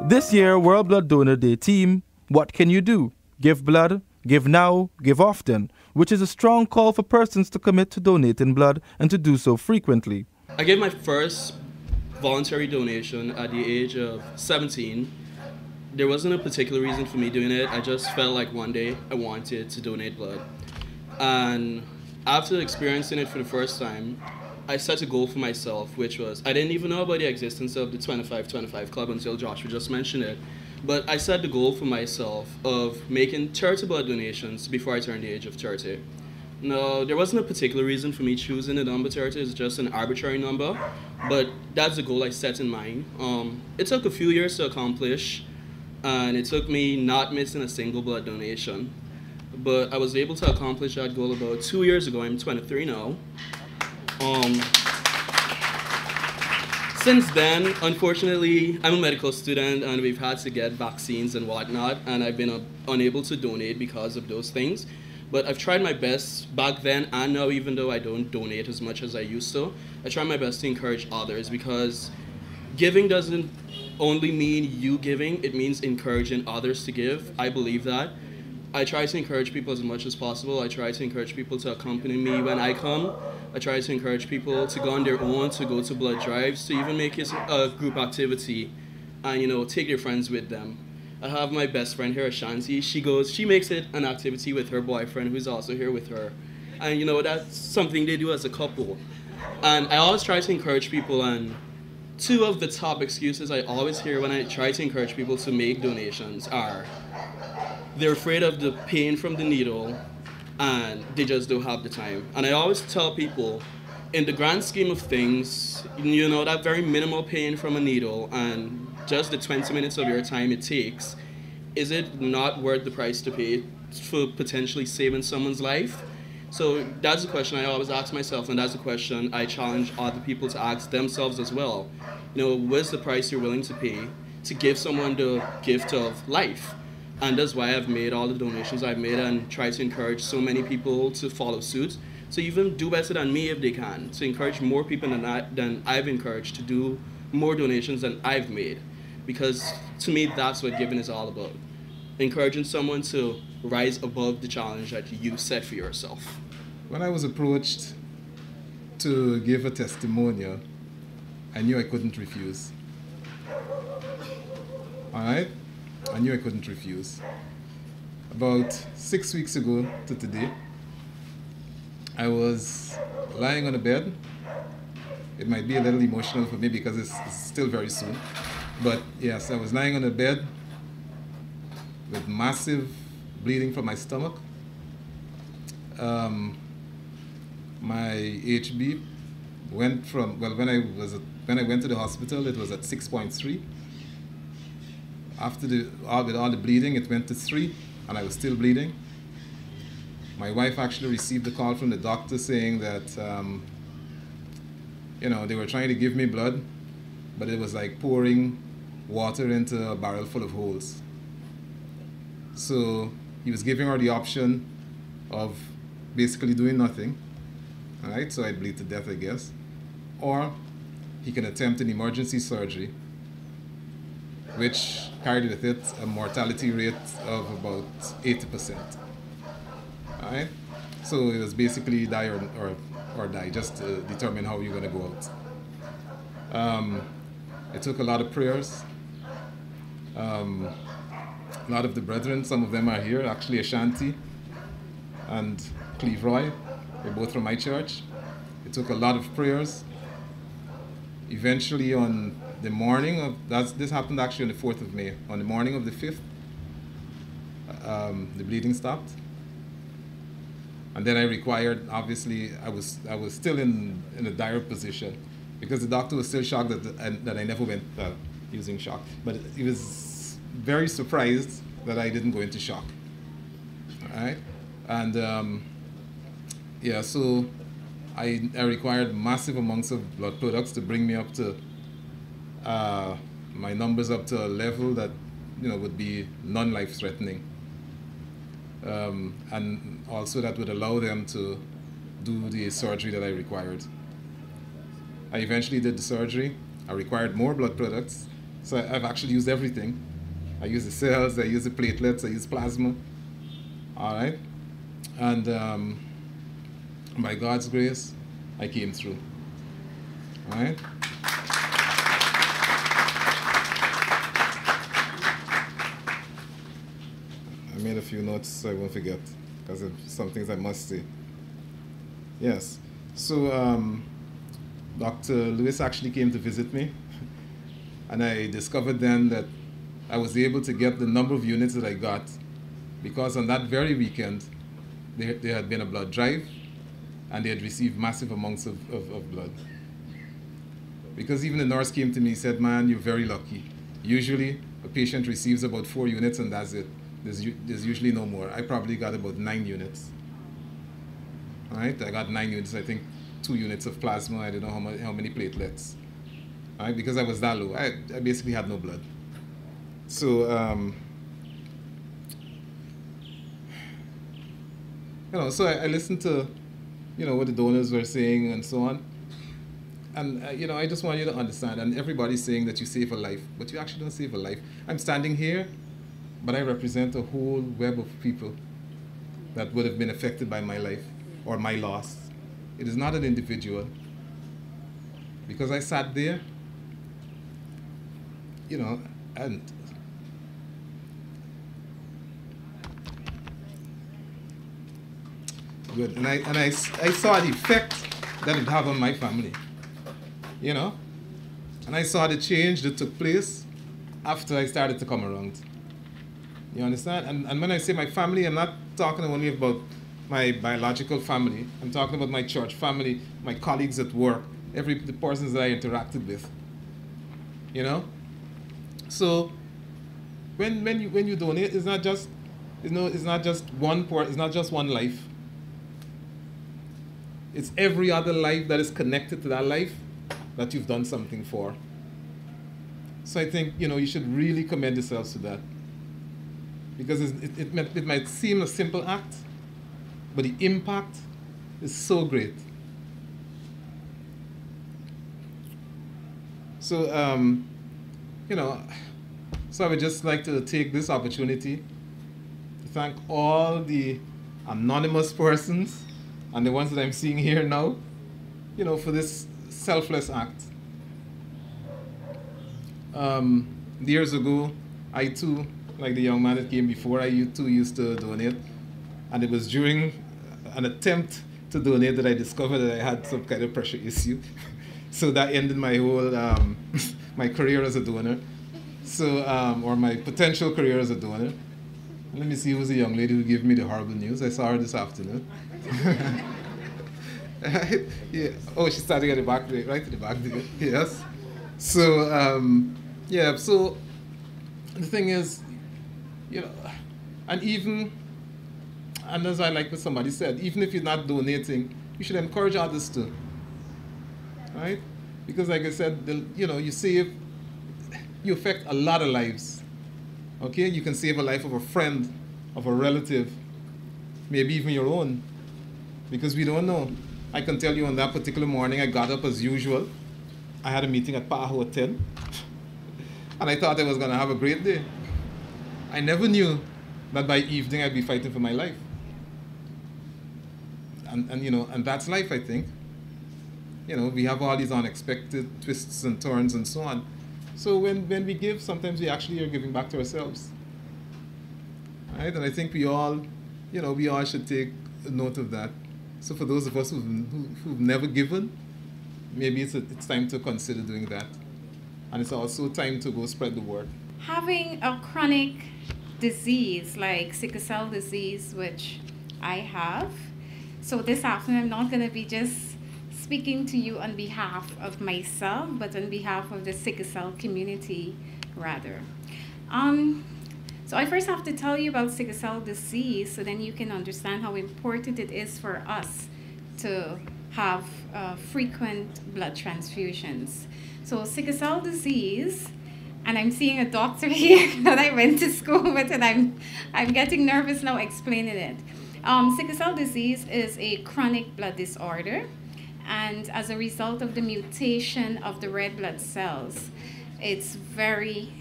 This year, World Blood Donor Day theme, what can you do? Give blood, give now, give often, which is a strong call for persons to commit to donating blood and to do so frequently. I gave my first voluntary donation at the age of 17. There wasn't a particular reason for me doing it. I just felt like one day I wanted to donate blood. And after experiencing it for the first time, I set a goal for myself, which was I didn't even know about the existence of the 25-25 Club until Joshua just mentioned it. But I set the goal for myself of making 30 blood donations before I turned the age of 30. No, there wasn't a particular reason for me choosing the number 30. It's just an arbitrary number, but that's the goal I set in mind. It took a few years to accomplish, and it took me not missing a single blood donation. But I was able to accomplish that goal about 2 years ago. I'm 23 now. Since then, unfortunately, I'm a medical student and we've had to get vaccines and whatnot, and I've been unable to donate because of those things. But I've tried my best back then and now, even though I don't donate as much as I used to, I try my best to encourage others, because giving doesn't only mean you giving, it means encouraging others to give. I believe that. I try to encourage people as much as possible. I try to encourage people to accompany me when I come. I try to encourage people to go on their own, to go to blood drives, to even make it a group activity and, take their friends with them. I have my best friend here, Ashanti. She makes it an activity with her boyfriend, who's also here with her. And, that's something they do as a couple. And I always try to encourage people, and two of the top excuses I always hear when I try to encourage people to make donations are they're afraid of the pain from the needle and they just don't have the time. And I always tell people, in the grand scheme of things, that very minimal pain from a needle and just the 20 minutes of your time it takes, is it not worth the price to pay for potentially saving someone's life? So that's a question I always ask myself, and that's a question I challenge other people to ask themselves as well. What's the price you're willing to pay to give someone the gift of life? And that's why I've made all the donations I've made and try to encourage so many people to follow suit, to even do better than me if they can, to encourage more people than I've encouraged to do more donations than I've made. Because to me, that's what giving is all about. Encouraging someone to rise above the challenge that you set for yourself. When I was approached to give a testimonial, I knew I couldn't refuse. All right? I knew I couldn't refuse. About 6 weeks ago to today, I was lying on a bed. It might be a little emotional for me because it's still very soon. But yes, I was lying on a bed with massive bleeding from my stomach. My HB went from, when I went to the hospital, it was at 6.3. After with all the bleeding, it went to 3, and I was still bleeding. My wife actually received a call from the doctor saying that, they were trying to give me blood, but it was like pouring water into a barrel full of holes. So he was giving her the option of basically doing nothing, all right? So I'd bleed to death, I guess. Or he can attempt an emergency surgery, which carried with it a mortality rate of about 80%. All right? So it was basically die or die, just to determine how you're going to go out. It took a lot of prayers. A lot of the brethren, some of them are here, actually Ashanti and Cleve Roy, they're both from my church. It took a lot of prayers. Eventually on the morning of, this happened actually on the 4th of May. On the morning of the 5th, the bleeding stopped. And then I required, obviously, I was still in a dire position because the doctor was still shocked that I never went using shock. But he was very surprised that I didn't go into shock. All right? And so I required massive amounts of blood products to bring me up to my numbers up to a level that would be non-life threatening, and also that would allow them to do the surgery that I required. I eventually did the surgery. I required more blood products, So I've actually used everything. I use the cells, I use the platelets, I use plasma. All right? And by God's grace, I came through. All right? I made a few notes so I won't forget, because of some things I must say. Yes. So Dr. Lewis actually came to visit me, and I discovered then that I was able to get the number of units that I got because on that very weekend, there had been a blood drive, and they had received massive amounts of blood. Because even the nurse came to me and said, man, you're very lucky. Usually, a patient receives about 4 units and that's it. There's usually no more. I probably got about 9 units. All right, I got 9 units, I think 2 units of plasma, I don't know how many platelets. All right, because I was that low, I basically had no blood. So, so I listened to, what the donors were saying and so on. And, I just want you to understand, and everybody's saying that you save a life, but you actually don't save a life. I'm standing here, but I represent a whole web of people that would have been affected by my life or my loss. It is not an individual. Because I sat there, and good. And I saw the effect that it had on my family. And I saw the change that took place after I started to come around. You understand? And when I say my family, I'm not talking only about my biological family. I'm talking about my church family, my colleagues at work, the persons that I interacted with. So when you donate, it's not just one life. It's every other life that is connected to that life that you've done something for. So I think, you should really commend yourselves to that. Because it might seem a simple act, but the impact is so great. So, so I would just like to take this opportunity to thank all the anonymous persons and the ones that I'm seeing here now, for this selfless act. Years ago, I too, like the young man that came before, I too used to donate. And it was during an attempt to donate that I discovered that I had some kind of pressure issue. So that ended my whole, my career as a donor. So, or my potential career as a donor. Let me see who's the young lady who gave me the horrible news. I saw her this afternoon. Yeah. Oh, she's starting at the back there, right at the back there. Yes. So, yeah, so the thing is, and as I like what somebody said, even if you're not donating, you should encourage others to, right? Because like I said, you affect a lot of lives, okay? You can save a life of a friend, of a relative, maybe even your own, because we don't know. I can tell you on that particular morning, I got up as usual. I had a meeting at Paho at 10, and I thought I was gonna have a great day. I never knew that by evening I'd be fighting for my life. And that's life, I think. We have all these unexpected twists and turns and so on. So when we give, sometimes we actually are giving back to ourselves. Right? And I think we all should take note of that. So for those of us who've never given, maybe it's time to consider doing that. And it's also time to go spread the word. Having a chronic disease like sickle cell disease, which I have, so this afternoon I'm not going to be just speaking to you on behalf of myself, but on behalf of the sickle cell community, rather. So I first have to tell you about sickle cell disease, so then you can understand how important it is for us to have frequent blood transfusions. So sickle cell disease, and I'm seeing a doctor here that I went to school with, and I'm getting nervous now explaining it. Sickle cell disease is a chronic blood disorder, and as a result of the mutation of the red blood cells, it's very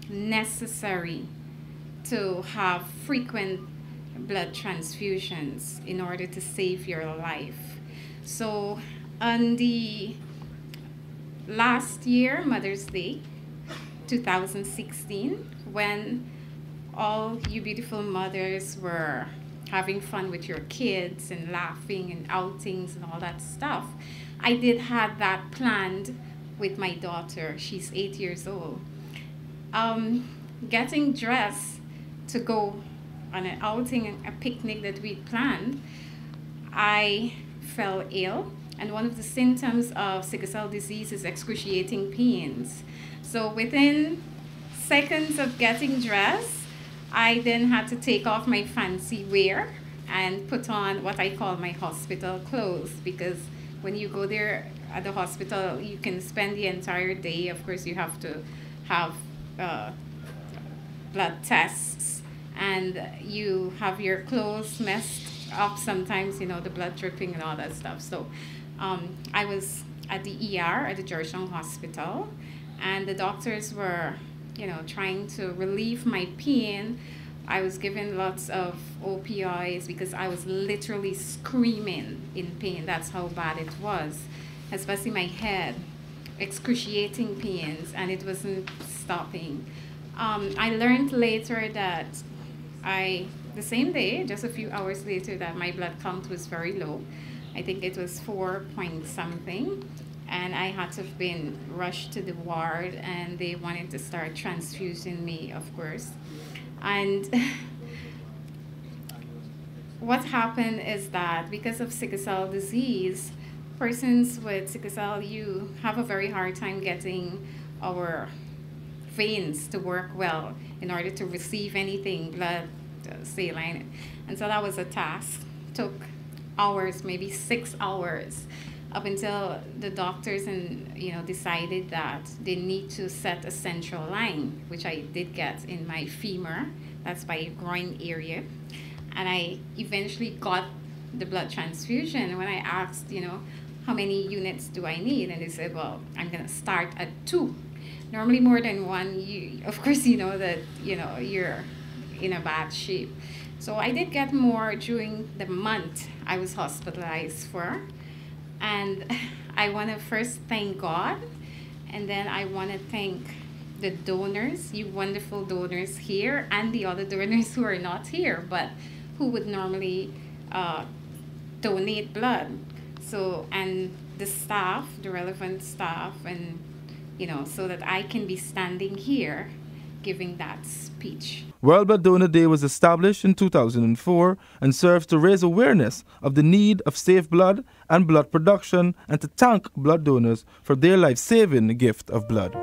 necessary to have frequent blood transfusions in order to save your life. So on the last year, Mother's Day, 2016, when all you beautiful mothers were having fun with your kids and laughing and outings and all that stuff, I did have that planned with my daughter. She's 8 years old. Getting dressed to go on an outing, a picnic that we planned, I fell ill. And one of the symptoms of sickle cell disease is excruciating pains. So within seconds of getting dressed, I then had to take off my fancy wear and put on what I call my hospital clothes, because when you go there at the hospital, you can spend the entire day. Of course, you have to have blood tests, and you have your clothes messed up sometimes, the blood dripping and all that stuff. So I was at the ER at the Georgetown Hospital, and the doctors were, trying to relieve my pain. I was given lots of opioids because I was literally screaming in pain. That's how bad it was, especially my head, excruciating pains, and it wasn't stopping. I learned later that the same day, just a few hours later, that my blood count was very low. I think it was 4 point something, and I had to have been rushed to the ward, and they wanted to start transfusing me, of course. And what happened is that because of sickle cell disease, persons with sickle cell, you have a very hard time getting our veins to work well in order to receive anything, blood, saline. And so that was a task. Took hours, maybe 6 hours, up until the doctors decided that they need to set a central line, which I did get in my femur. That's my groin area. And I eventually got the blood transfusion. When I asked, how many units do I need? And they said, well, I'm going to start at 2. Normally more than 1, of course, that, you're in a bad shape. So I did get more during the month I was hospitalized for. And I want to first thank God, and then I want to thank the donors, you wonderful donors here, and the other donors who are not here, but who would normally donate blood. So, and the staff, the relevant staff, and, so that I can be standing here giving that speech. World Blood Donor Day was established in 2004 and serves to raise awareness of the need of safe blood and blood production, and to thank blood donors for their life-saving gift of blood.